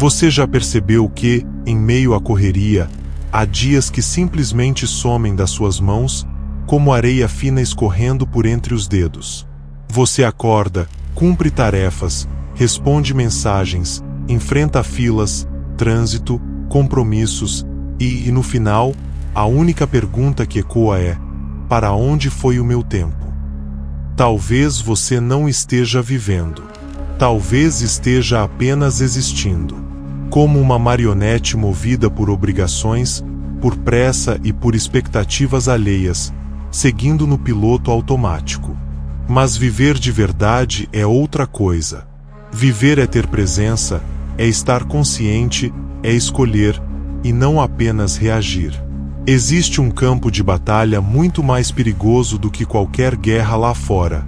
Você já percebeu que, em meio à correria, há dias que simplesmente somem das suas mãos, como areia fina escorrendo por entre os dedos? Você acorda, cumpre tarefas, responde mensagens, enfrenta filas, trânsito, compromissos e no final, a única pergunta que ecoa é: para onde foi o meu tempo? Talvez você não esteja vivendo. Talvez esteja apenas existindo. Como uma marionete movida por obrigações, por pressa e por expectativas alheias, seguindo no piloto automático. Mas viver de verdade é outra coisa. Viver é ter presença, é estar consciente, é escolher, e não apenas reagir. Existe um campo de batalha muito mais perigoso do que qualquer guerra lá fora: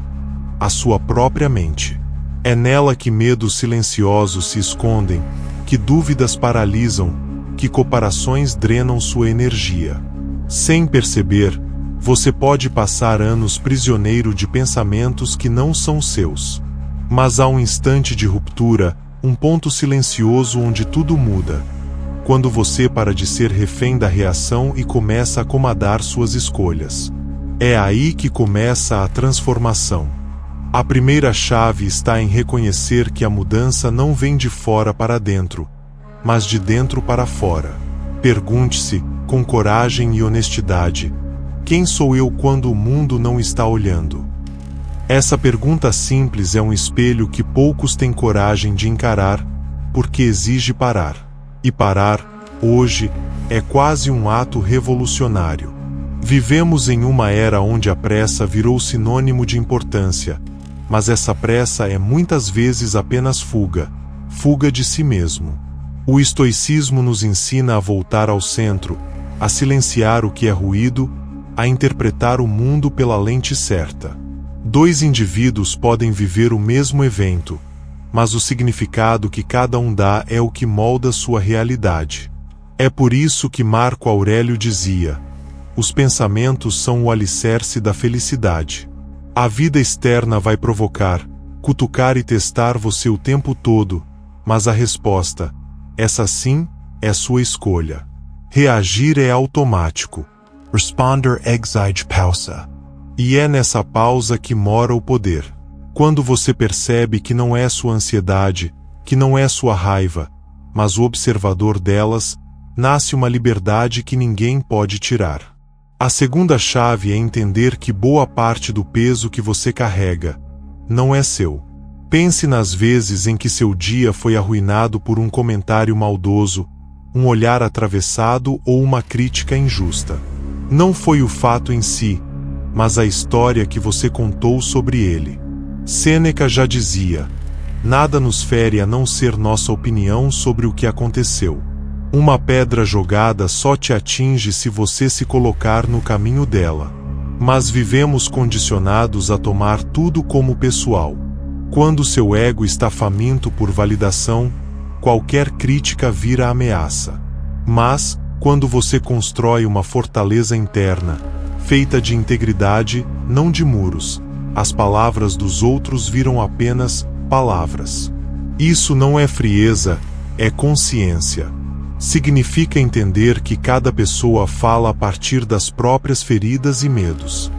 a sua própria mente. É nela que medos silenciosos se escondem, que dúvidas paralisam, que comparações drenam sua energia. Sem perceber, você pode passar anos prisioneiro de pensamentos que não são seus. Mas há um instante de ruptura, um ponto silencioso onde tudo muda. Quando você para de ser refém da reação e começa a comandar suas escolhas. É aí que começa a transformação. A primeira chave está em reconhecer que a mudança não vem de fora para dentro, mas de dentro para fora. Pergunte-se, com coragem e honestidade: quem sou eu quando o mundo não está olhando? Essa pergunta simples é um espelho que poucos têm coragem de encarar, porque exige parar. E parar, hoje, é quase um ato revolucionário. Vivemos em uma era onde a pressa virou sinônimo de importância, mas essa pressa é muitas vezes apenas fuga de si mesmo. O estoicismo nos ensina a voltar ao centro, a silenciar o que é ruído, a interpretar o mundo pela lente certa. Dois indivíduos podem viver o mesmo evento, mas o significado que cada um dá é o que molda sua realidade. É por isso que Marco Aurélio dizia: os pensamentos são o alicerce da felicidade. A vida externa vai provocar, cutucar e testar você o tempo todo, mas a resposta, essa sim, é sua escolha. Reagir é automático. Responder exige pausa. E é nessa pausa que mora o poder. Quando você percebe que não é sua ansiedade, que não é sua raiva, mas o observador delas, nasce uma liberdade que ninguém pode tirar. A segunda chave é entender que boa parte do peso que você carrega não é seu. Pense nas vezes em que seu dia foi arruinado por um comentário maldoso, um olhar atravessado ou uma crítica injusta. Não foi o fato em si, mas a história que você contou sobre ele. Sêneca já dizia: nada nos fere a não ser nossa opinião sobre o que aconteceu. Uma pedra jogada só te atinge se você se colocar no caminho dela. Mas vivemos condicionados a tomar tudo como pessoal. Quando seu ego está faminto por validação, qualquer crítica vira ameaça. Mas, quando você constrói uma fortaleza interna, feita de integridade, não de muros, as palavras dos outros viram apenas palavras. Isso não é frieza, é consciência. Significa entender que cada pessoa fala a partir das próprias feridas e medos.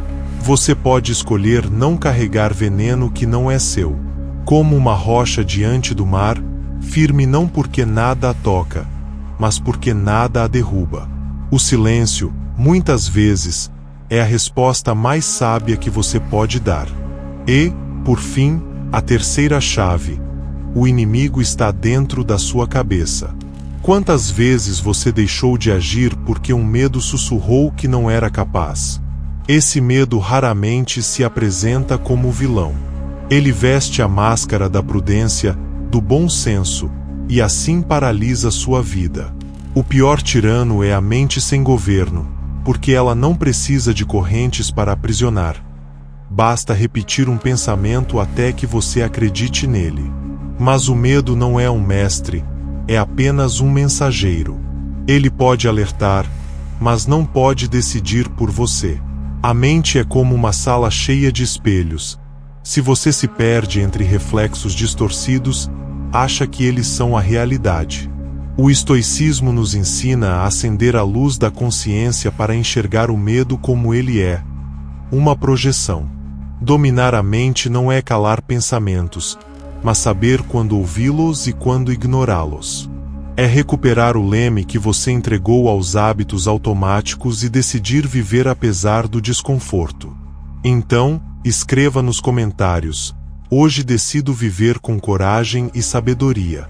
Você pode escolher não carregar veneno que não é seu. Como uma rocha diante do mar, firme não porque nada a toca, mas porque nada a derruba. O silêncio, muitas vezes, é a resposta mais sábia que você pode dar. E, por fim, a terceira chave: o inimigo está dentro da sua cabeça. Quantas vezes você deixou de agir porque um medo sussurrou que não era capaz? Esse medo raramente se apresenta como vilão. Ele veste a máscara da prudência, do bom senso, e assim paralisa sua vida. O pior tirano é a mente sem governo, porque ela não precisa de correntes para aprisionar. Basta repetir um pensamento até que você acredite nele. Mas o medo não é um mestre, é apenas um mensageiro. Ele pode alertar, mas não pode decidir por você. A mente é como uma sala cheia de espelhos. Se você se perde entre reflexos distorcidos, acha que eles são a realidade. O estoicismo nos ensina a acender a luz da consciência para enxergar o medo como ele é, uma projeção. Dominar a mente não é calar pensamentos, mas saber quando ouvi-los e quando ignorá-los. É recuperar o leme que você entregou aos hábitos automáticos e decidir viver apesar do desconforto. Então, escreva nos comentários: hoje decido viver com coragem e sabedoria.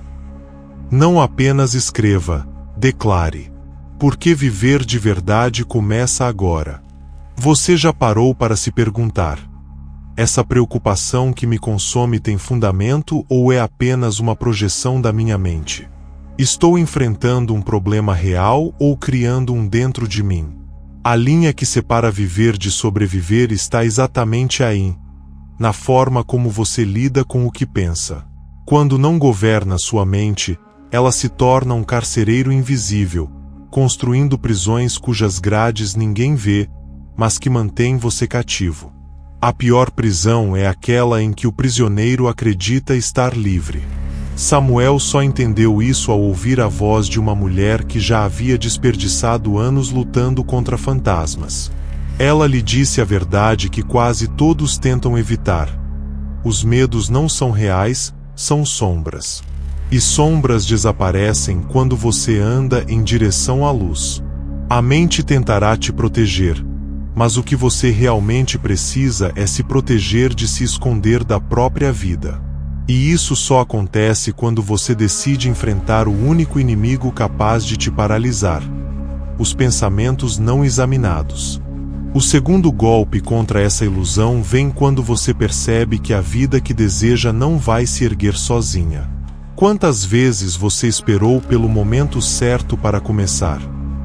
Não apenas escreva, declare. Porque viver de verdade começa agora. Você já parou para se perguntar: essa preocupação que me consome tem fundamento ou é apenas uma projeção da minha mente? Estou enfrentando um problema real ou criando um dentro de mim? A linha que separa viver de sobreviver está exatamente aí, na forma como você lida com o que pensa. Quando não governa sua mente, ela se torna um carcereiro invisível, construindo prisões cujas grades ninguém vê, mas que mantêm você cativo. A pior prisão é aquela em que o prisioneiro acredita estar livre. Samuel só entendeu isso ao ouvir a voz de uma mulher que já havia desperdiçado anos lutando contra fantasmas. Ela lhe disse a verdade que quase todos tentam evitar. Os medos não são reais, são sombras. E sombras desaparecem quando você anda em direção à luz. A mente tentará te proteger, mas o que você realmente precisa é se proteger de se esconder da própria vida. E isso só acontece quando você decide enfrentar o único inimigo capaz de te paralisar: os pensamentos não examinados. O segundo golpe contra essa ilusão vem quando você percebe que a vida que deseja não vai se erguer sozinha. Quantas vezes você esperou pelo momento certo para começar?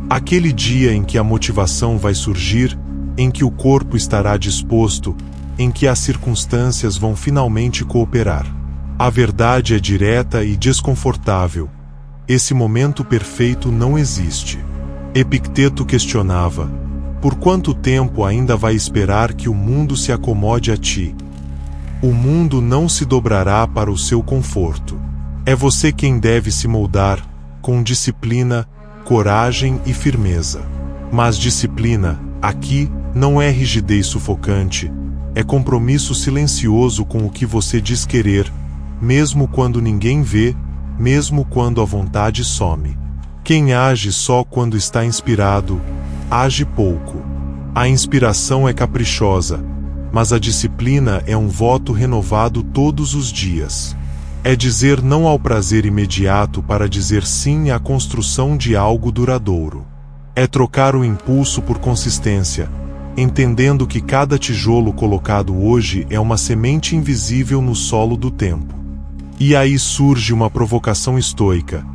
Aquele dia em que a motivação vai surgir, em que o corpo estará disposto, em que as circunstâncias vão finalmente cooperar. A verdade é direta e desconfortável. Esse momento perfeito não existe. Epicteto questionava: por quanto tempo ainda vai esperar que o mundo se acomode a ti? O mundo não se dobrará para o seu conforto. É você quem deve se moldar, com disciplina, coragem e firmeza. Mas disciplina, aqui, não é rigidez sufocante, é compromisso silencioso com o que você diz querer, mesmo quando ninguém vê, mesmo quando a vontade some. Quem age só quando está inspirado, age pouco. A inspiração é caprichosa, mas a disciplina é um voto renovado todos os dias. É dizer não ao prazer imediato para dizer sim à construção de algo duradouro. É trocar o impulso por consistência, entendendo que cada tijolo colocado hoje é uma semente invisível no solo do tempo. E aí surge uma provocação estoica: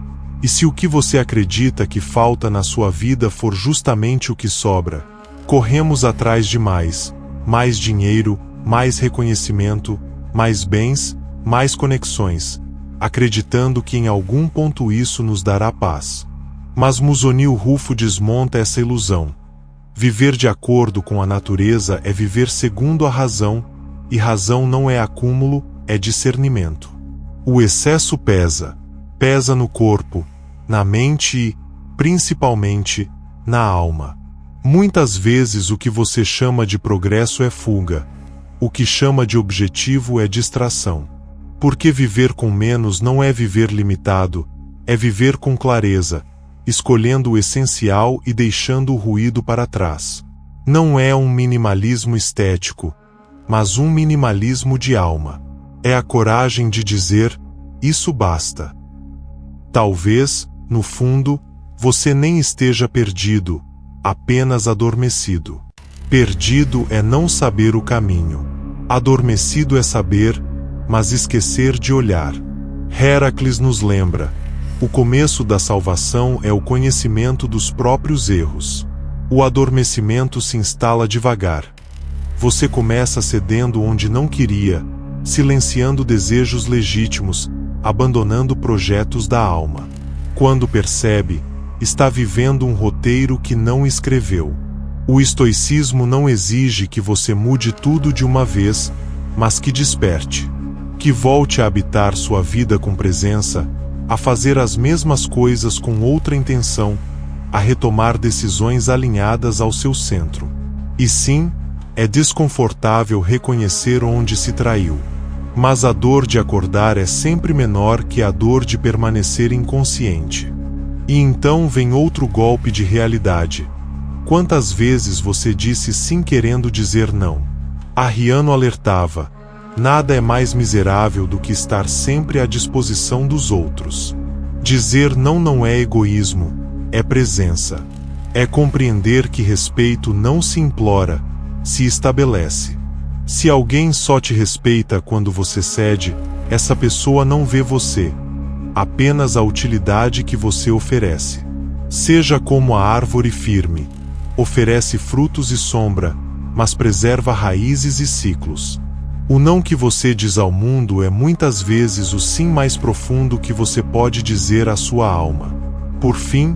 e se o que você acredita que falta na sua vida for justamente o que sobra? Corremos atrás de mais dinheiro, mais reconhecimento, mais bens, mais conexões, acreditando que em algum ponto isso nos dará paz. Mas Musonil Rufo desmonta essa ilusão. Viver de acordo com a natureza é viver segundo a razão, e razão não é acúmulo, é discernimento. O excesso pesa. Pesa no corpo, na mente e, principalmente, na alma. Muitas vezes o que você chama de progresso é fuga. O que chama de objetivo é distração. Porque viver com menos não é viver limitado, é viver com clareza, escolhendo o essencial e deixando o ruído para trás. Não é um minimalismo estético, mas um minimalismo de alma. É a coragem de dizer: isso basta. Talvez, no fundo, você nem esteja perdido, apenas adormecido. Perdido é não saber o caminho. Adormecido é saber, mas esquecer de olhar. Heracles nos lembra: o começo da salvação é o conhecimento dos próprios erros. O adormecimento se instala devagar. Você começa cedendo onde não queria, silenciando desejos legítimos, abandonando projetos da alma. Quando percebe, está vivendo um roteiro que não escreveu. O estoicismo não exige que você mude tudo de uma vez, mas que desperte. Que volte a habitar sua vida com presença, a fazer as mesmas coisas com outra intenção, a retomar decisões alinhadas ao seu centro. E sim, é desconfortável reconhecer onde se traiu. Mas a dor de acordar é sempre menor que a dor de permanecer inconsciente. E então vem outro golpe de realidade. Quantas vezes você disse sim querendo dizer não? Arriano alertava: nada é mais miserável do que estar sempre à disposição dos outros. Dizer não não é egoísmo, é presença. É compreender que respeito não se implora, se estabelece. Se alguém só te respeita quando você cede, essa pessoa não vê você, apenas a utilidade que você oferece. Seja como a árvore firme. Oferece frutos e sombra, mas preserva raízes e ciclos. O não que você diz ao mundo é muitas vezes o sim mais profundo que você pode dizer à sua alma. Por fim,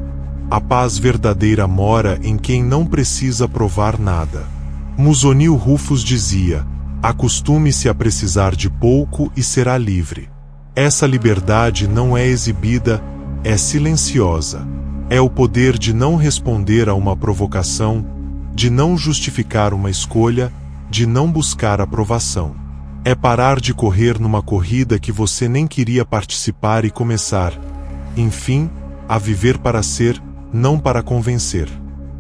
a paz verdadeira mora em quem não precisa provar nada. Musonil Rufus dizia: acostume-se a precisar de pouco e será livre. Essa liberdade não é exibida, é silenciosa. É o poder de não responder a uma provocação, de não justificar uma escolha, de não buscar aprovação. É parar de correr numa corrida que você nem queria participar e começar, enfim, a viver para ser, não para convencer.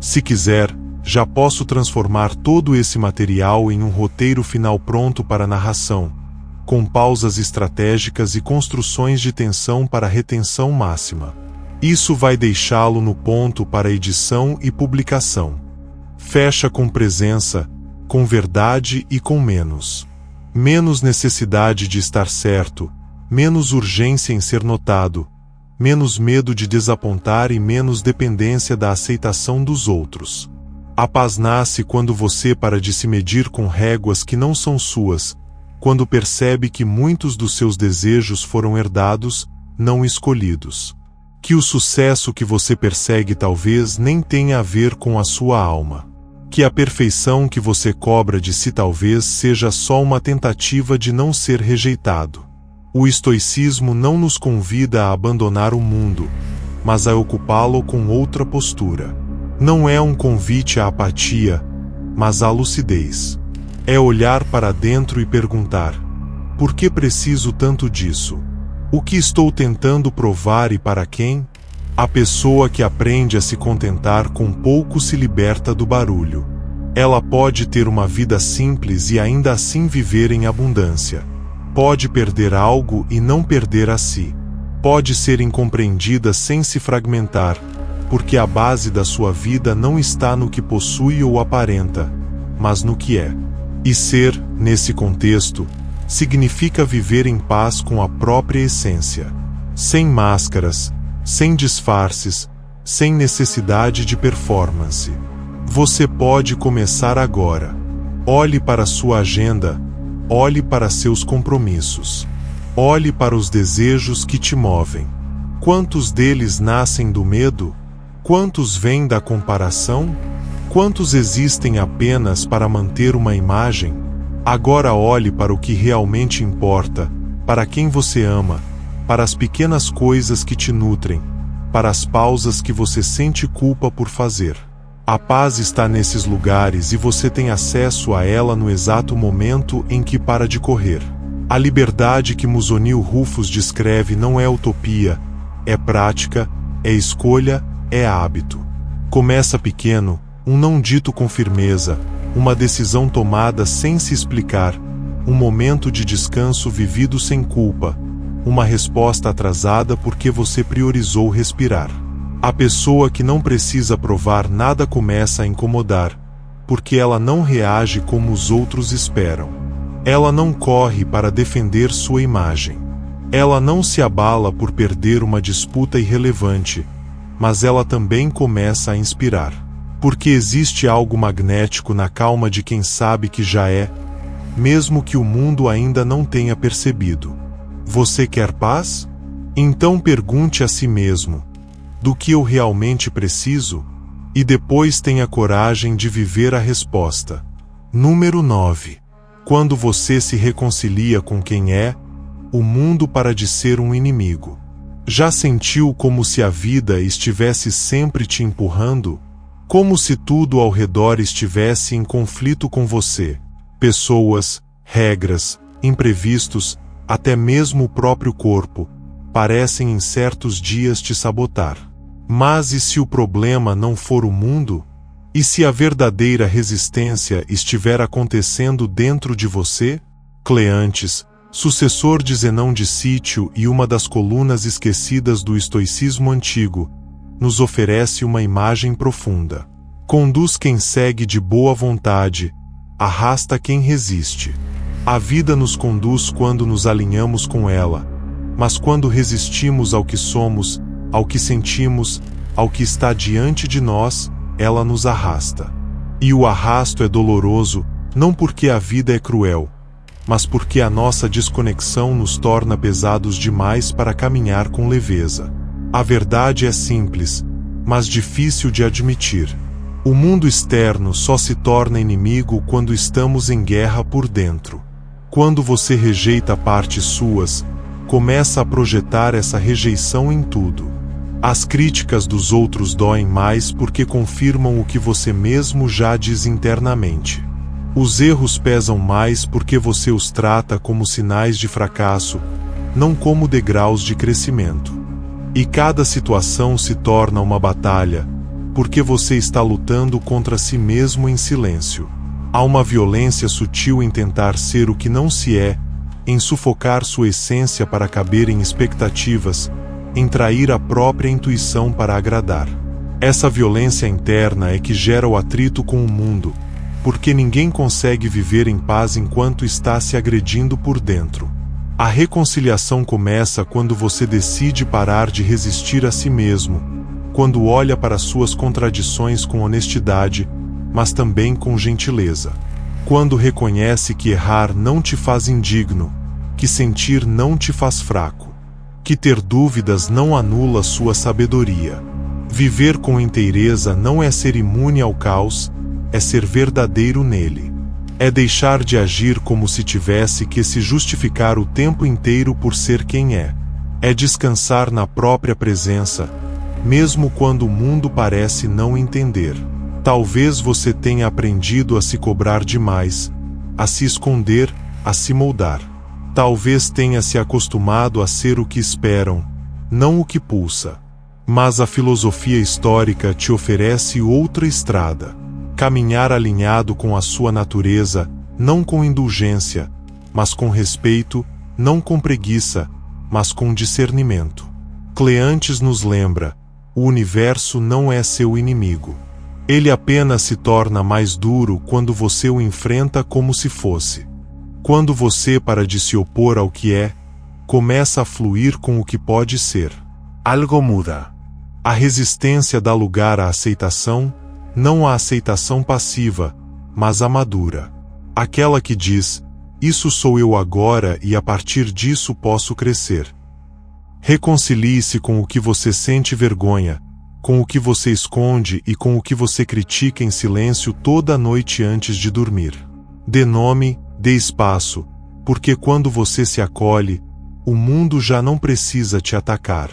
Se quiser, já posso transformar todo esse material em um roteiro final pronto para narração, com pausas estratégicas e construções de tensão para retenção máxima. Isso vai deixá-lo no ponto para edição e publicação. Fecha com presença, com verdade e com menos. Menos necessidade de estar certo, menos urgência em ser notado, menos medo de desapontar e menos dependência da aceitação dos outros. A paz nasce quando você para de se medir com réguas que não são suas, quando percebe que muitos dos seus desejos foram herdados, não escolhidos. Que o sucesso que você persegue talvez nem tenha a ver com a sua alma. Que a perfeição que você cobra de si talvez seja só uma tentativa de não ser rejeitado. O estoicismo não nos convida a abandonar o mundo, mas a ocupá-lo com outra postura. Não é um convite à apatia, mas à lucidez. É olhar para dentro e perguntar: por que preciso tanto disso? O que estou tentando provar e para quem? A pessoa que aprende a se contentar com pouco se liberta do barulho. Ela pode ter uma vida simples e ainda assim viver em abundância. Pode perder algo e não perder a si. Pode ser incompreendida sem se fragmentar, porque a base da sua vida não está no que possui ou aparenta, mas no que é. E ser, nesse contexto, significa viver em paz com a própria essência. Sem máscaras, sem disfarces, sem necessidade de performance. Você pode começar agora. Olhe para sua agenda, olhe para seus compromissos. Olhe para os desejos que te movem. Quantos deles nascem do medo? Quantos vêm da comparação? Quantos existem apenas para manter uma imagem? Agora olhe para o que realmente importa, para quem você ama, para as pequenas coisas que te nutrem, para as pausas que você sente culpa por fazer. A paz está nesses lugares e você tem acesso a ela no exato momento em que para de correr. A liberdade que Musonil Rufus descreve não é utopia, é prática, é escolha, é hábito. Começa pequeno, um não dito com firmeza, uma decisão tomada sem se explicar, um momento de descanso vivido sem culpa, uma resposta atrasada porque você priorizou respirar. A pessoa que não precisa provar nada começa a incomodar, porque ela não reage como os outros esperam. Ela não corre para defender sua imagem. Ela não se abala por perder uma disputa irrelevante, mas ela também começa a inspirar. Porque existe algo magnético na calma de quem sabe que já é, mesmo que o mundo ainda não tenha percebido. Você quer paz? Então pergunte a si mesmo: do que eu realmente preciso? E depois tenha coragem de viver a resposta. Número 9. Quando você se reconcilia com quem é, o mundo para de ser um inimigo. Já sentiu como se a vida estivesse sempre te empurrando? Como se tudo ao redor estivesse em conflito com você? Pessoas, regras, imprevistos, até mesmo o próprio corpo, parecem em certos dias te sabotar. Mas e se o problema não for o mundo? E se a verdadeira resistência estiver acontecendo dentro de você? Cleantes, sucessor de Zenão de Cítio e uma das colunas esquecidas do estoicismo antigo, nos oferece uma imagem profunda. Conduz quem segue de boa vontade, arrasta quem resiste. A vida nos conduz quando nos alinhamos com ela, mas quando resistimos ao que somos, ao que sentimos, ao que está diante de nós, ela nos arrasta. E o arrasto é doloroso, não porque a vida é cruel, mas porque a nossa desconexão nos torna pesados demais para caminhar com leveza. A verdade é simples, mas difícil de admitir. O mundo externo só se torna inimigo quando estamos em guerra por dentro. Quando você rejeita partes suas, começa a projetar essa rejeição em tudo. As críticas dos outros doem mais porque confirmam o que você mesmo já diz internamente. Os erros pesam mais porque você os trata como sinais de fracasso, não como degraus de crescimento. E cada situação se torna uma batalha, porque você está lutando contra si mesmo em silêncio. Há uma violência sutil em tentar ser o que não se é, em sufocar sua essência para caber em expectativas, em trair a própria intuição para agradar. Essa violência interna é que gera o atrito com o mundo, porque ninguém consegue viver em paz enquanto está se agredindo por dentro. A reconciliação começa quando você decide parar de resistir a si mesmo, quando olha para suas contradições com honestidade, mas também com gentileza. Quando reconhece que errar não te faz indigno, que sentir não te faz fraco, que ter dúvidas não anula sua sabedoria. Viver com inteireza não é ser imune ao caos, é ser verdadeiro nele. É deixar de agir como se tivesse que se justificar o tempo inteiro por ser quem é. É descansar na própria presença, mesmo quando o mundo parece não entender. Talvez você tenha aprendido a se cobrar demais, a se esconder, a se moldar. Talvez tenha se acostumado a ser o que esperam, não o que pulsa. Mas a filosofia histórica te oferece outra estrada. Caminhar alinhado com a sua natureza, não com indulgência, mas com respeito, não com preguiça, mas com discernimento. Cleantes nos lembra: o universo não é seu inimigo. Ele apenas se torna mais duro quando você o enfrenta como se fosse. Quando você para de se opor ao que é, começa a fluir com o que pode ser. Algo muda. A resistência dá lugar à aceitação, não à aceitação passiva, mas à madura. Aquela que diz: isso sou eu agora e a partir disso posso crescer. Reconcilie-se com o que você sente vergonha, com o que você esconde e com o que você critica em silêncio toda noite antes de dormir. Dê nome, dê espaço, porque quando você se acolhe, o mundo já não precisa te atacar.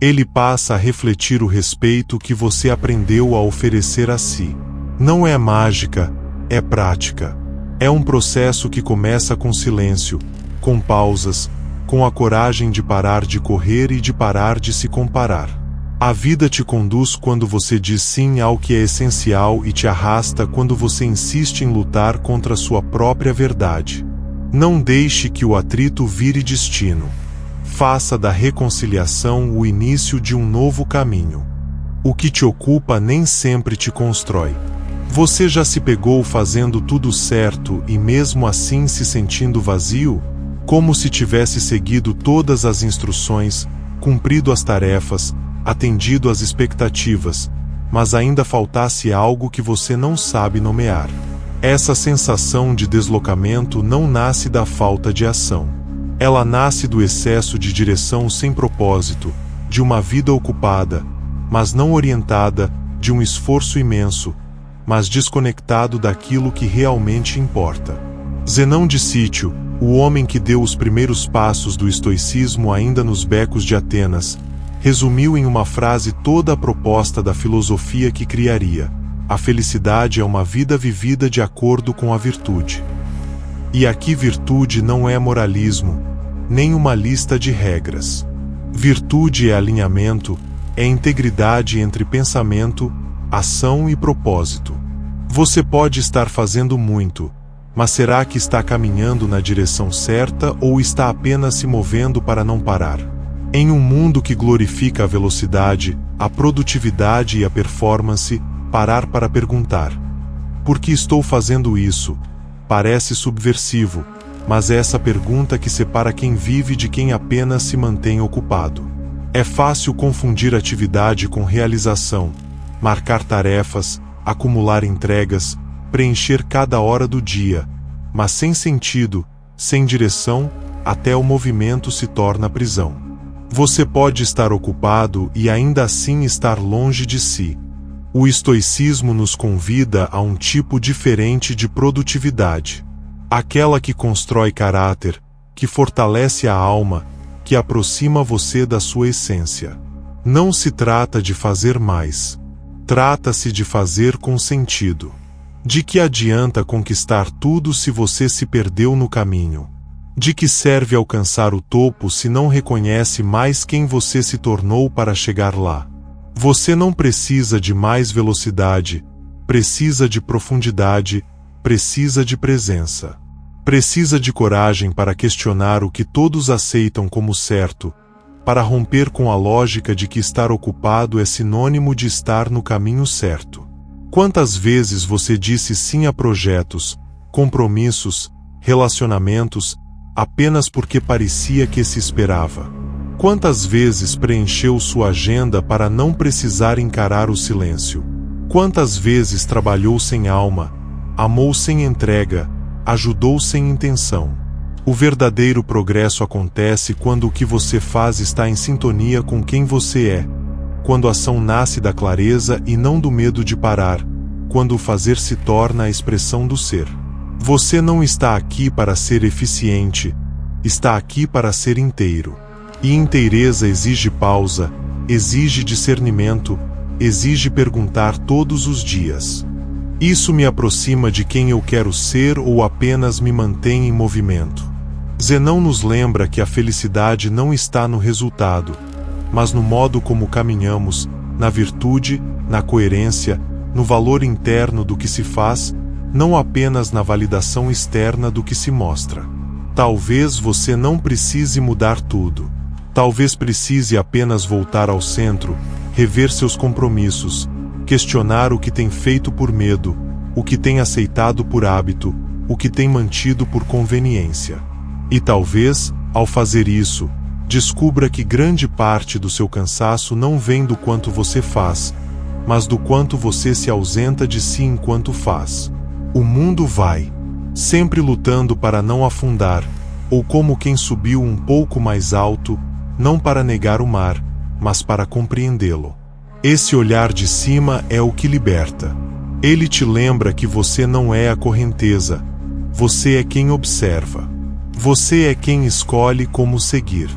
Ele passa a refletir o respeito que você aprendeu a oferecer a si. Não é mágica, é prática. É um processo que começa com silêncio, com pausas, com a coragem de parar de correr e de parar de se comparar. A vida te conduz quando você diz sim ao que é essencial e te arrasta quando você insiste em lutar contra a sua própria verdade. Não deixe que o atrito vire destino. Faça da reconciliação o início de um novo caminho. O que te ocupa nem sempre te constrói. Você já se pegou fazendo tudo certo e mesmo assim se sentindo vazio? Como se tivesse seguido todas as instruções, cumprido as tarefas, atendido às expectativas, mas ainda faltasse algo que você não sabe nomear. Essa sensação de deslocamento não nasce da falta de ação. Ela nasce do excesso de direção sem propósito, de uma vida ocupada, mas não orientada, de um esforço imenso, mas desconectado daquilo que realmente importa. Zenão de Cítio, O homem que deu os primeiros passos do estoicismo ainda nos becos de Atenas, resumiu em uma frase toda a proposta da filosofia que criaria: a felicidade é uma vida vivida de acordo com a virtude. E aqui virtude não é moralismo, nem uma lista de regras. Virtude é alinhamento, é integridade entre pensamento, ação e propósito. Você pode estar fazendo muito, mas será que está caminhando na direção certa ou está apenas se movendo para não parar? Em um mundo que glorifica a velocidade, a produtividade e a performance, parar para perguntar: por que estou fazendo isso? Parece subversivo, mas é essa pergunta que separa quem vive de quem apenas se mantém ocupado. É fácil confundir atividade com realização, marcar tarefas, acumular entregas, preencher cada hora do dia, mas sem sentido, sem direção, até o movimento se torna prisão. Você pode estar ocupado e ainda assim estar longe de si. O estoicismo nos convida a um tipo diferente de produtividade. Aquela que constrói caráter, que fortalece a alma, que aproxima você da sua essência. Não se trata de fazer mais. Trata-se de fazer com sentido. De que adianta conquistar tudo se você se perdeu no caminho? De que serve alcançar o topo se não reconhece mais quem você se tornou para chegar lá? Você não precisa de mais velocidade, precisa de profundidade, precisa de presença. Precisa de coragem para questionar o que todos aceitam como certo, para romper com a lógica de que estar ocupado é sinônimo de estar no caminho certo. Quantas vezes você disse sim a projetos, compromissos, relacionamentos, apenas porque parecia que se esperava? Quantas vezes preencheu sua agenda para não precisar encarar o silêncio? Quantas vezes trabalhou sem alma, amou sem entrega, ajudou sem intenção? O verdadeiro progresso acontece quando o que você faz está em sintonia com quem você é, quando a ação nasce da clareza e não do medo de parar, quando o fazer se torna a expressão do ser. Você não está aqui para ser eficiente, está aqui para ser inteiro. E inteireza exige pausa, exige discernimento, exige perguntar todos os dias: isso me aproxima de quem eu quero ser ou apenas me mantém em movimento? Zenão nos lembra que a felicidade não está no resultado, mas no modo como caminhamos, na virtude, na coerência, no valor interno do que se faz, não apenas na validação externa do que se mostra. Talvez você não precise mudar tudo. Talvez precise apenas voltar ao centro, rever seus compromissos, questionar o que tem feito por medo, o que tem aceitado por hábito, o que tem mantido por conveniência. E talvez, ao fazer isso, descubra que grande parte do seu cansaço não vem do quanto você faz, mas do quanto você se ausenta de si enquanto faz. O mundo vai, sempre lutando para não afundar, ou como quem subiu um pouco mais alto, não para negar o mar, mas para compreendê-lo. Esse olhar de cima é o que liberta. Ele te lembra que você não é a correnteza, você é quem observa. Você é quem escolhe como seguir.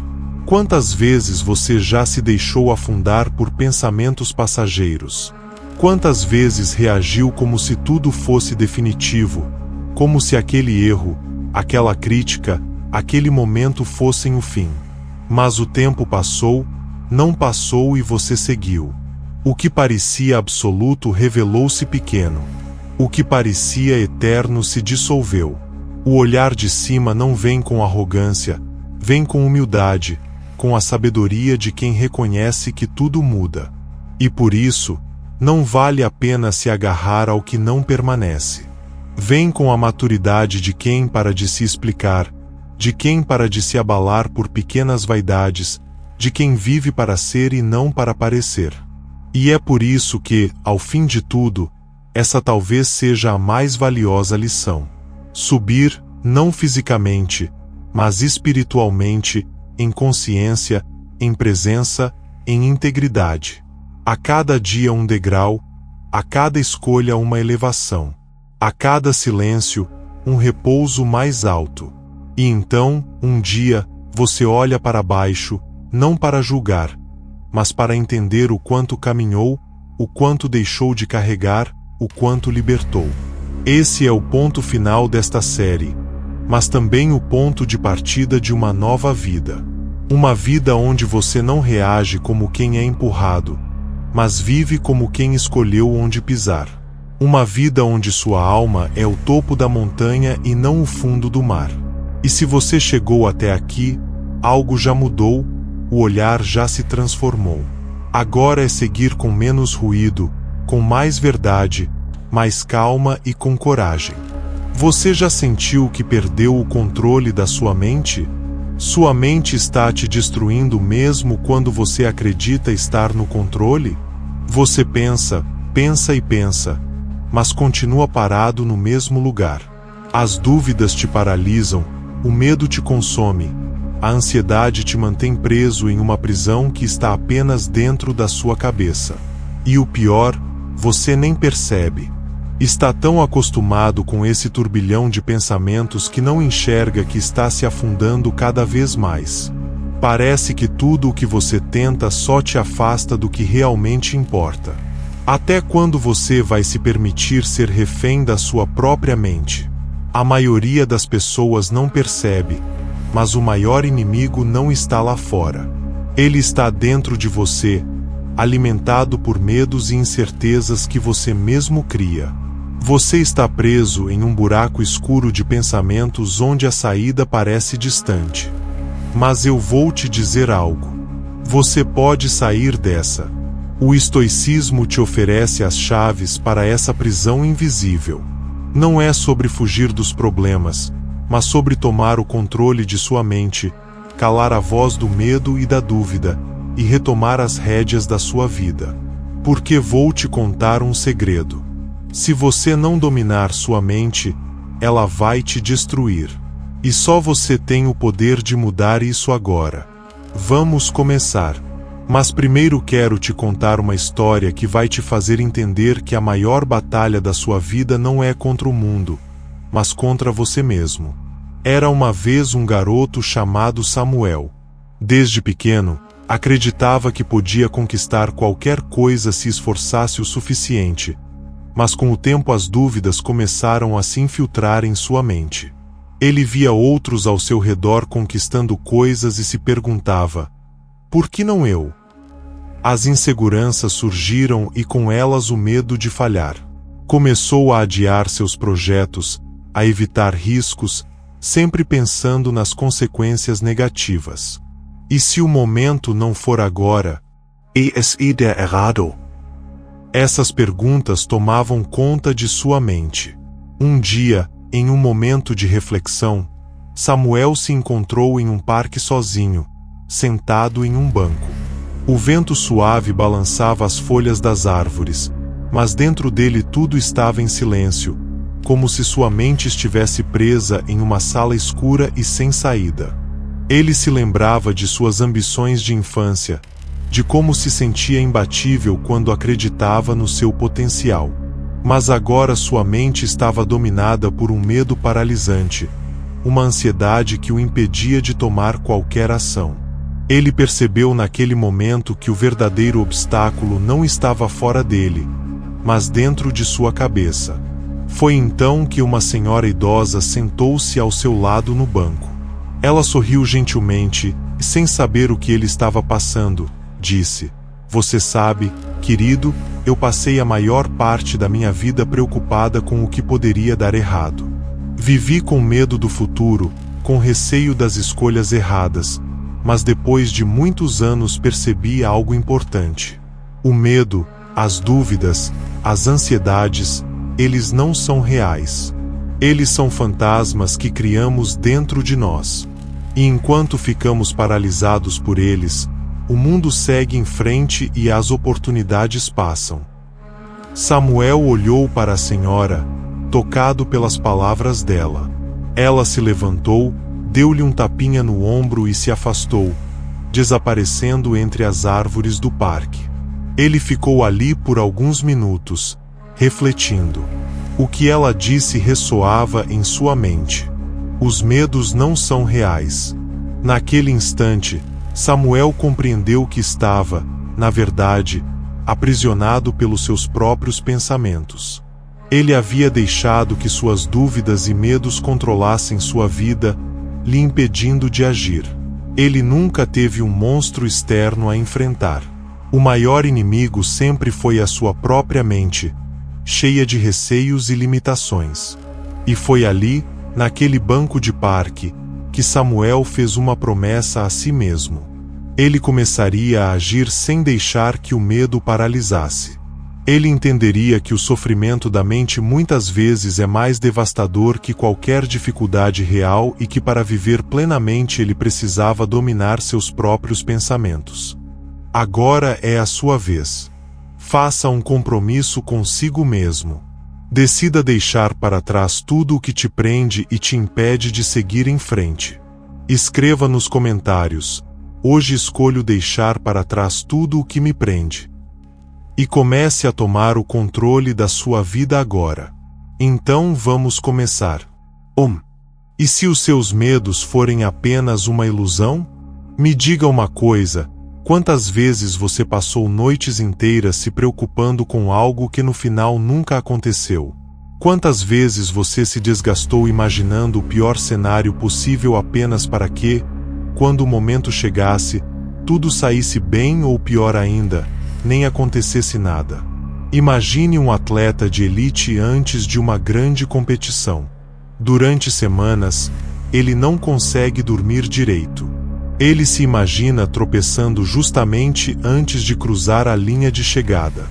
Quantas vezes você já se deixou afundar por pensamentos passageiros? Quantas vezes reagiu como se tudo fosse definitivo, como se aquele erro, aquela crítica, aquele momento fossem o fim? Mas o tempo passou, não passou e você seguiu. O que parecia absoluto revelou-se pequeno. O que parecia eterno se dissolveu. O olhar de cima não vem com arrogância, vem com humildade, com a sabedoria de quem reconhece que tudo muda. E por isso, não vale a pena se agarrar ao que não permanece. Vem com a maturidade de quem para de se explicar, de quem para de se abalar por pequenas vaidades, de quem vive para ser e não para parecer. E é por isso que, ao fim de tudo, essa talvez seja a mais valiosa lição. Subir, não fisicamente, mas espiritualmente, em consciência, em presença, em integridade. A cada dia um degrau, a cada escolha uma elevação. A cada silêncio, um repouso mais alto. E então, um dia, você olha para baixo, não para julgar, mas para entender o quanto caminhou, o quanto deixou de carregar, o quanto libertou. Esse é o ponto final desta série, mas também o ponto de partida de uma nova vida. Uma vida onde você não reage como quem é empurrado, mas vive como quem escolheu onde pisar. Uma vida onde sua alma é o topo da montanha e não o fundo do mar. E se você chegou até aqui, algo já mudou, o olhar já se transformou. Agora é seguir com menos ruído, com mais verdade, mais calma e com coragem. Você já sentiu que perdeu o controle da sua mente? Sua mente está te destruindo mesmo quando você acredita estar no controle? Você pensa, pensa e pensa, mas continua parado no mesmo lugar. As dúvidas te paralisam, o medo te consome, a ansiedade te mantém preso em uma prisão que está apenas dentro da sua cabeça. E o pior, você nem percebe. Está tão acostumado com esse turbilhão de pensamentos que não enxerga que está se afundando cada vez mais. Parece que tudo o que você tenta só te afasta do que realmente importa. Até quando você vai se permitir ser refém da sua própria mente? A maioria das pessoas não percebe, mas o maior inimigo não está lá fora. Ele está dentro de você, alimentado por medos e incertezas que você mesmo cria. Você está preso em um buraco escuro de pensamentos onde a saída parece distante. Mas eu vou te dizer algo. Você pode sair dessa. O estoicismo te oferece as chaves para essa prisão invisível. Não é sobre fugir dos problemas, mas sobre tomar o controle de sua mente, calar a voz do medo e da dúvida, e retomar as rédeas da sua vida. Porque vou te contar um segredo. Se você não dominar sua mente, ela vai te destruir. E só você tem o poder de mudar isso agora. Vamos começar. Mas primeiro quero te contar uma história que vai te fazer entender que a maior batalha da sua vida não é contra o mundo, mas contra você mesmo. Era uma vez um garoto chamado Samuel. Desde pequeno, acreditava que podia conquistar qualquer coisa se esforçasse o suficiente. Mas com o tempo as dúvidas começaram a se infiltrar em sua mente. Ele via outros ao seu redor conquistando coisas e se perguntava: por que não eu? As inseguranças surgiram e com elas o medo de falhar. Começou a adiar seus projetos, a evitar riscos, sempre pensando nas consequências negativas. E se o momento não for agora? E se der errado? Essas perguntas tomavam conta de sua mente. Um dia, em um momento de reflexão, Samuel se encontrou em um parque sozinho, sentado em um banco. O vento suave balançava as folhas das árvores, mas dentro dele tudo estava em silêncio, como se sua mente estivesse presa em uma sala escura e sem saída. Ele se lembrava de suas ambições de infância, de como se sentia imbatível quando acreditava no seu potencial. Mas agora sua mente estava dominada por um medo paralisante, uma ansiedade que o impedia de tomar qualquer ação. Ele percebeu naquele momento que o verdadeiro obstáculo não estava fora dele, mas dentro de sua cabeça. Foi então que uma senhora idosa sentou-se ao seu lado no banco. Ela sorriu gentilmente e, sem saber o que ele estava passando, disse: você sabe, querido, eu passei a maior parte da minha vida preocupada com o que poderia dar errado. Vivi com medo do futuro, com receio das escolhas erradas, mas depois de muitos anos percebi algo importante. O medo, as dúvidas, as ansiedades, eles não são reais. Eles são fantasmas que criamos dentro de nós. E enquanto ficamos paralisados por eles, o mundo segue em frente e as oportunidades passam. Samuel olhou para a senhora, tocado pelas palavras dela. Ela se levantou, deu-lhe um tapinha no ombro e se afastou, desaparecendo entre as árvores do parque. Ele ficou ali por alguns minutos, refletindo. O que ela disse ressoava em sua mente. Os medos não são reais. Naquele instante, Samuel compreendeu que estava, na verdade, aprisionado pelos seus próprios pensamentos. Ele havia deixado que suas dúvidas e medos controlassem sua vida, lhe impedindo de agir. Ele nunca teve um monstro externo a enfrentar. O maior inimigo sempre foi a sua própria mente, cheia de receios e limitações. E foi ali, naquele banco de parque, que Samuel fez uma promessa a si mesmo. Ele começaria a agir sem deixar que o medo o paralisasse. Ele entenderia que o sofrimento da mente muitas vezes é mais devastador que qualquer dificuldade real e que para viver plenamente ele precisava dominar seus próprios pensamentos. Agora é a sua vez. Faça um compromisso consigo mesmo. Decida deixar para trás tudo o que te prende e te impede de seguir em frente. Escreva nos comentários: hoje escolho deixar para trás tudo o que me prende. E comece a tomar o controle da sua vida agora. Então vamos começar. E se os seus medos forem apenas uma ilusão? Me diga uma coisa: quantas vezes você passou noites inteiras se preocupando com algo que no final nunca aconteceu? Quantas vezes você se desgastou imaginando o pior cenário possível apenas para que, quando o momento chegasse, tudo saísse bem ou pior ainda, nem acontecesse nada? Imagine um atleta de elite antes de uma grande competição. Durante semanas, ele não consegue dormir direito. Ele se imagina tropeçando justamente antes de cruzar a linha de chegada.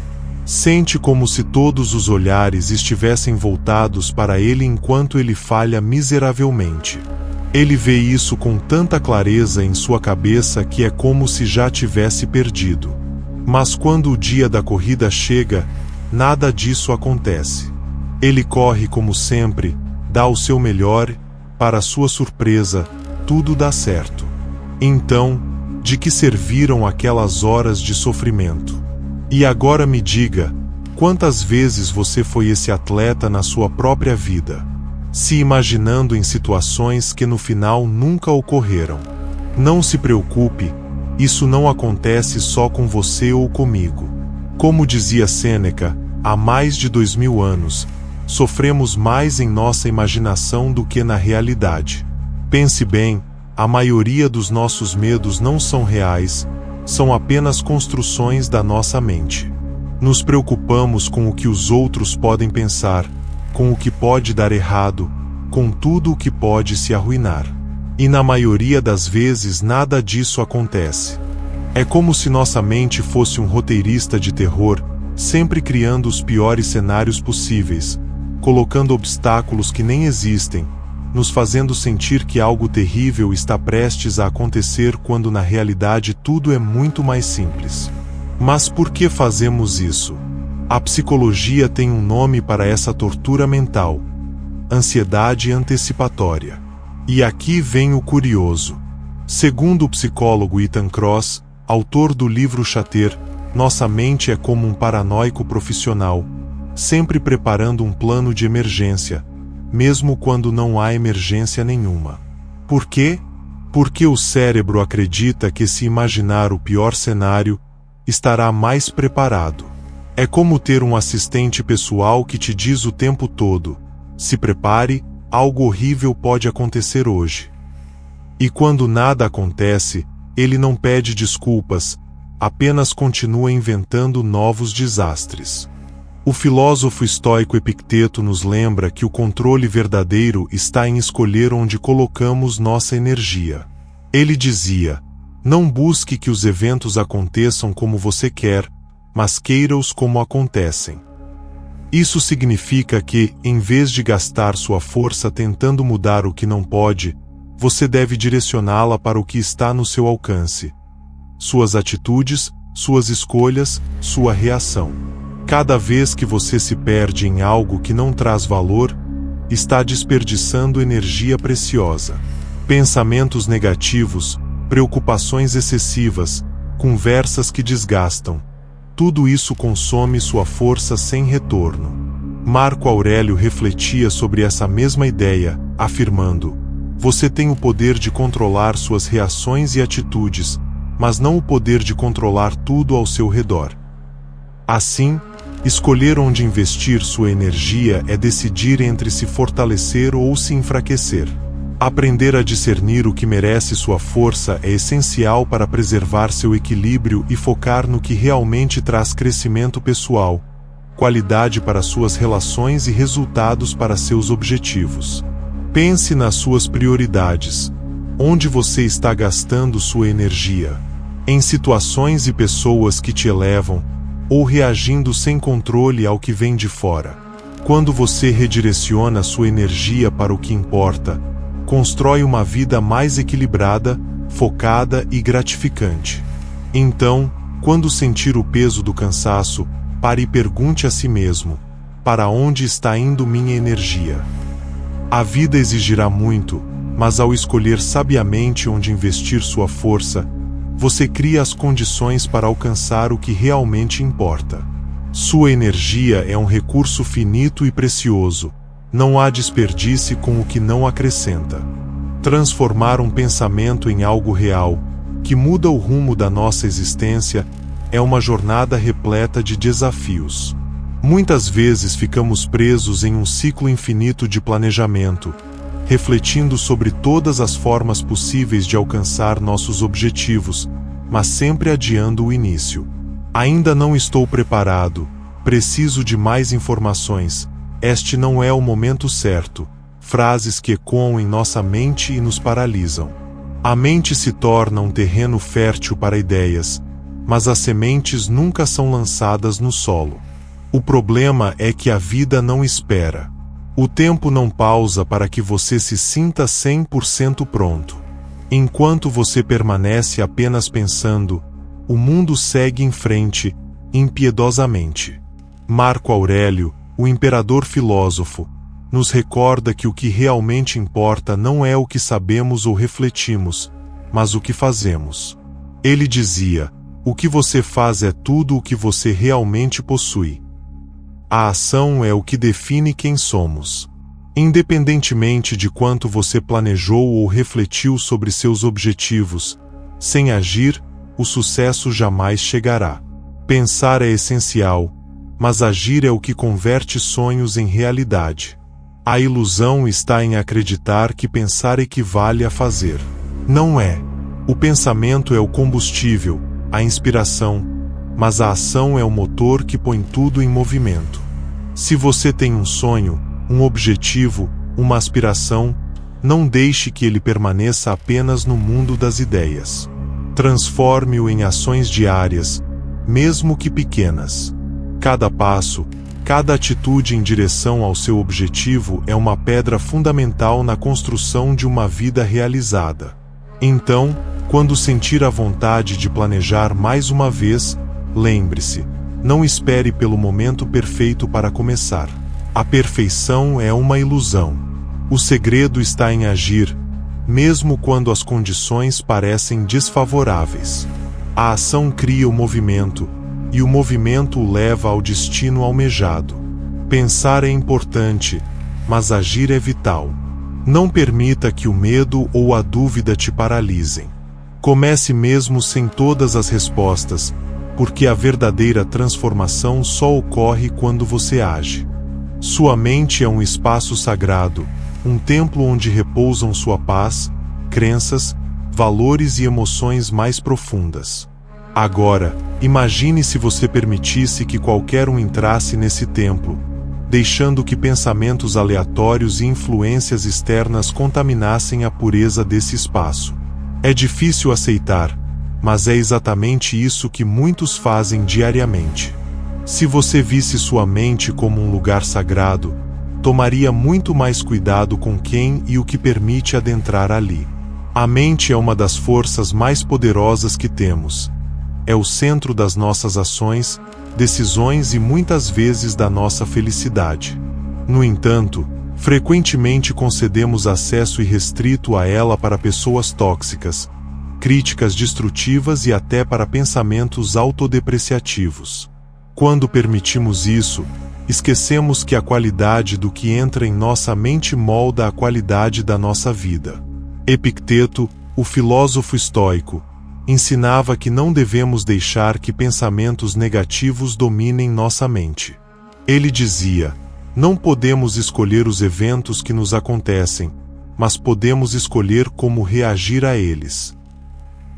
Sente como se todos os olhares estivessem voltados para ele enquanto ele falha miseravelmente. Ele vê isso com tanta clareza em sua cabeça que é como se já tivesse perdido. Mas quando o dia da corrida chega, nada disso acontece. Ele corre como sempre, dá o seu melhor, para sua surpresa, tudo dá certo. Então, de que serviram aquelas horas de sofrimento? E agora me diga, quantas vezes você foi esse atleta na sua própria vida, se imaginando em situações que no final nunca ocorreram? Não se preocupe, isso não acontece só com você ou comigo. Como dizia Sêneca, há mais de 2000 anos, sofremos mais em nossa imaginação do que na realidade. Pense bem, a maioria dos nossos medos não são reais, são apenas construções da nossa mente. Nos preocupamos com o que os outros podem pensar, com o que pode dar errado, com tudo o que pode se arruinar. E na maioria das vezes nada disso acontece. É como se nossa mente fosse um roteirista de terror, sempre criando os piores cenários possíveis, colocando obstáculos que nem existem, nos fazendo sentir que algo terrível está prestes a acontecer quando na realidade tudo é muito mais simples. Mas por que fazemos isso? A psicologia tem um nome para essa tortura mental: ansiedade antecipatória. E aqui vem o curioso. Segundo o psicólogo Ethan Kross, autor do livro Chatter, nossa mente é como um paranoico profissional, sempre preparando um plano de emergência, mesmo quando não há emergência nenhuma. Por quê? Porque o cérebro acredita que se imaginar o pior cenário, estará mais preparado. É como ter um assistente pessoal que te diz o tempo todo: se prepare, algo horrível pode acontecer hoje. E quando nada acontece, ele não pede desculpas, apenas continua inventando novos desastres. O filósofo estoico Epicteto nos lembra que o controle verdadeiro está em escolher onde colocamos nossa energia. Ele dizia: não busque que os eventos aconteçam como você quer, mas queira-os como acontecem. Isso significa que, em vez de gastar sua força tentando mudar o que não pode, você deve direcioná-la para o que está no seu alcance. Suas atitudes, suas escolhas, sua reação. Cada vez que você se perde em algo que não traz valor, está desperdiçando energia preciosa. Pensamentos negativos, preocupações excessivas, conversas que desgastam. Tudo isso consome sua força sem retorno. Marco Aurélio refletia sobre essa mesma ideia, afirmando: Você tem o poder de controlar suas reações e atitudes, mas não o poder de controlar tudo ao seu redor. Assim, escolher onde investir sua energia é decidir entre se fortalecer ou se enfraquecer. Aprender a discernir o que merece sua força é essencial para preservar seu equilíbrio e focar no que realmente traz crescimento pessoal, qualidade para suas relações e resultados para seus objetivos. Pense nas suas prioridades. Onde você está gastando sua energia? Em situações e pessoas que te elevam, ou reagindo sem controle ao que vem de fora? Quando você redireciona sua energia para o que importa, constrói uma vida mais equilibrada, focada e gratificante. Então, quando sentir o peso do cansaço, pare e pergunte a si mesmo: para onde está indo minha energia? A vida exigirá muito, mas ao escolher sabiamente onde investir sua força, você cria as condições para alcançar o que realmente importa. Sua energia é um recurso finito e precioso. Não há desperdício com o que não acrescenta. Transformar um pensamento em algo real, que muda o rumo da nossa existência, é uma jornada repleta de desafios. Muitas vezes ficamos presos em um ciclo infinito de planejamento, refletindo sobre todas as formas possíveis de alcançar nossos objetivos, mas sempre adiando o início. Ainda não estou preparado, preciso de mais informações, este não é o momento certo. Frases que ecoam em nossa mente e nos paralisam. A mente se torna um terreno fértil para ideias, mas as sementes nunca são lançadas no solo. O problema é que a vida não espera. O tempo não pausa para que você se sinta 100% pronto. Enquanto você permanece apenas pensando, o mundo segue em frente, impiedosamente. Marco Aurélio, o imperador filósofo, nos recorda que o que realmente importa não é o que sabemos ou refletimos, mas o que fazemos. Ele dizia: o que você faz é tudo o que você realmente possui. A ação é o que define quem somos. Independentemente de quanto você planejou ou refletiu sobre seus objetivos, sem agir, o sucesso jamais chegará. Pensar é essencial, mas agir é o que converte sonhos em realidade. A ilusão está em acreditar que pensar equivale a fazer. Não é. O pensamento é o combustível, a inspiração, mas a ação é o motor que põe tudo em movimento. Se você tem um sonho, um objetivo, uma aspiração, não deixe que ele permaneça apenas no mundo das ideias. Transforme-o em ações diárias, mesmo que pequenas. Cada passo, cada atitude em direção ao seu objetivo é uma pedra fundamental na construção de uma vida realizada. Então, quando sentir a vontade de planejar mais uma vez, lembre-se: não espere pelo momento perfeito para começar. A perfeição é uma ilusão. O segredo está em agir, mesmo quando as condições parecem desfavoráveis. A ação cria o movimento, e o movimento o leva ao destino almejado. Pensar é importante, mas agir é vital. Não permita que o medo ou a dúvida te paralisem. Comece mesmo sem todas as respostas, porque a verdadeira transformação só ocorre quando você age. Sua mente é um espaço sagrado, um templo onde repousam sua paz, crenças, valores e emoções mais profundas. Agora, imagine se você permitisse que qualquer um entrasse nesse templo, deixando que pensamentos aleatórios e influências externas contaminassem a pureza desse espaço. É difícil aceitar, mas é exatamente isso que muitos fazem diariamente. Se você visse sua mente como um lugar sagrado, tomaria muito mais cuidado com quem e o que permite adentrar ali. A mente é uma das forças mais poderosas que temos. É o centro das nossas ações, decisões e muitas vezes da nossa felicidade. No entanto, frequentemente concedemos acesso irrestrito a ela para pessoas tóxicas, críticas destrutivas e até para pensamentos autodepreciativos. Quando permitimos isso, esquecemos que a qualidade do que entra em nossa mente molda a qualidade da nossa vida. Epicteto, o filósofo estoico, ensinava que não devemos deixar que pensamentos negativos dominem nossa mente. Ele dizia: não podemos escolher os eventos que nos acontecem, mas podemos escolher como reagir a eles.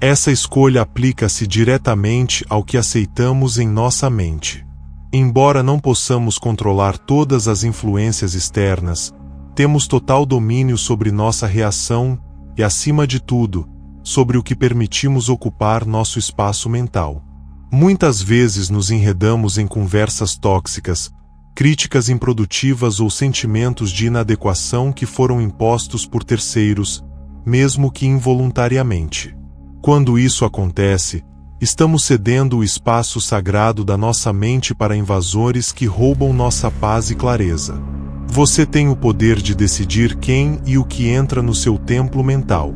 Essa escolha aplica-se diretamente ao que aceitamos em nossa mente. Embora não possamos controlar todas as influências externas, temos total domínio sobre nossa reação e, acima de tudo, sobre o que permitimos ocupar nosso espaço mental. Muitas vezes nos enredamos em conversas tóxicas, críticas improdutivas ou sentimentos de inadequação que foram impostos por terceiros, mesmo que involuntariamente. Quando isso acontece, estamos cedendo o espaço sagrado da nossa mente para invasores que roubam nossa paz e clareza. Você tem o poder de decidir quem e o que entra no seu templo mental.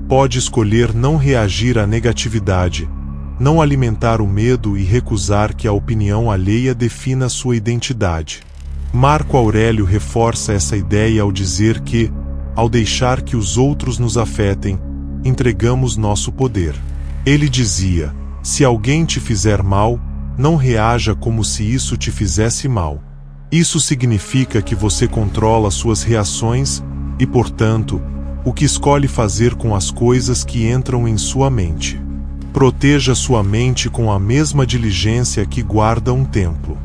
Pode escolher não reagir à negatividade, não alimentar o medo e recusar que a opinião alheia defina sua identidade. Marco Aurélio reforça essa ideia ao dizer que, ao deixar que os outros nos afetem, entregamos nosso poder. Ele dizia: se alguém te fizer mal, não reaja como se isso te fizesse mal. Isso significa que você controla suas reações e, portanto, o que escolhe fazer com as coisas que entram em sua mente. Proteja sua mente com a mesma diligência que guarda um templo.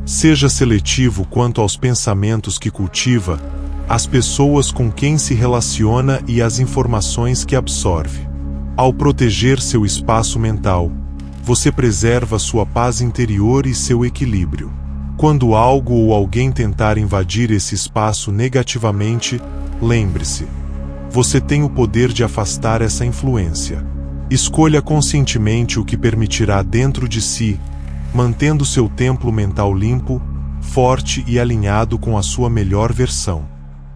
Seja seletivo quanto aos pensamentos que cultiva, as pessoas com quem se relaciona e as informações que absorve. Ao proteger seu espaço mental, você preserva sua paz interior e seu equilíbrio. Quando algo ou alguém tentar invadir esse espaço negativamente, lembre-se: você tem o poder de afastar essa influência. Escolha conscientemente o que permitirá dentro de si, mantendo seu templo mental limpo, forte e alinhado com a sua melhor versão.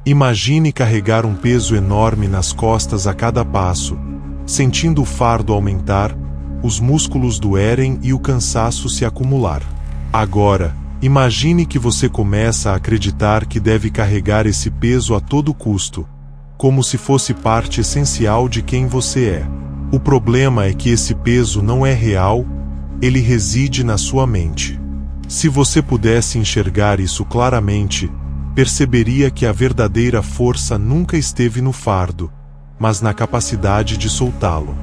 Imagine carregar um peso enorme nas costas a cada passo, sentindo o fardo aumentar, os músculos doerem e o cansaço se acumular. Agora, imagine que você começa a acreditar que deve carregar esse peso a todo custo, como se fosse parte essencial de quem você é. O problema é que esse peso não é real, ele reside na sua mente. Se você pudesse enxergar isso claramente, perceberia que a verdadeira força nunca esteve no fardo, mas na capacidade de soltá-lo.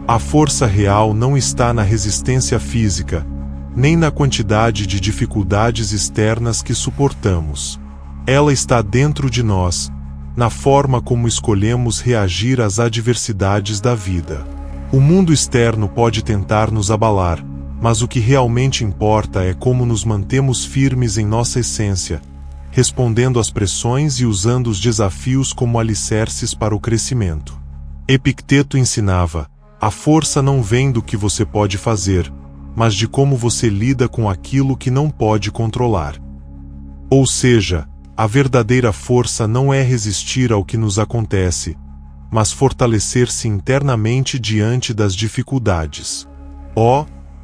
A força real não está na resistência física, nem na quantidade de dificuldades externas que suportamos. Ela está dentro de nós, na forma como escolhemos reagir às adversidades da vida. O mundo externo pode tentar nos abalar, mas o que realmente importa é como nos mantemos firmes em nossa essência, respondendo às pressões e usando os desafios como alicerces para o crescimento. Epicteto ensinava: a força não vem do que você pode fazer, mas de como você lida com aquilo que não pode controlar. Ou seja, a verdadeira força não é resistir ao que nos acontece, mas fortalecer-se internamente diante das dificuldades.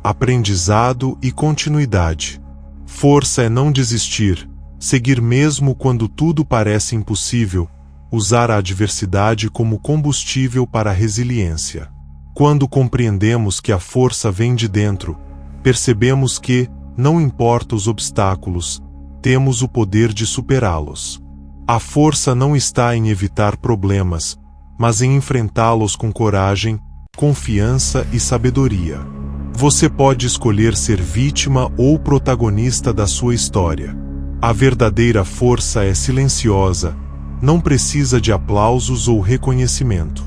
Aprendizado e continuidade. Força é não desistir, seguir mesmo quando tudo parece impossível, usar a adversidade como combustível para a resiliência. Quando compreendemos que a força vem de dentro, percebemos que, não importa os obstáculos, temos o poder de superá-los. A força não está em evitar problemas, mas em enfrentá-los com coragem, confiança e sabedoria. Você pode escolher ser vítima ou protagonista da sua história. A verdadeira força é silenciosa, não precisa de aplausos ou reconhecimento.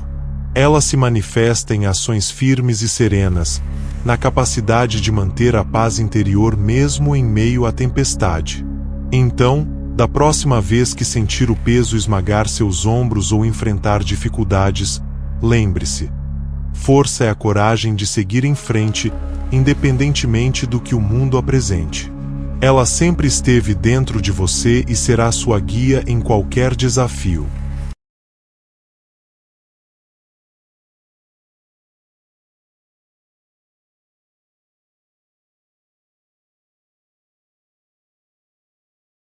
Ela se manifesta em ações firmes e serenas, na capacidade de manter a paz interior mesmo em meio à tempestade. Então, da próxima vez que sentir o peso esmagar seus ombros ou enfrentar dificuldades, lembre-se: força é a coragem de seguir em frente, independentemente do que o mundo apresente. Ela sempre esteve dentro de você e será sua guia em qualquer desafio.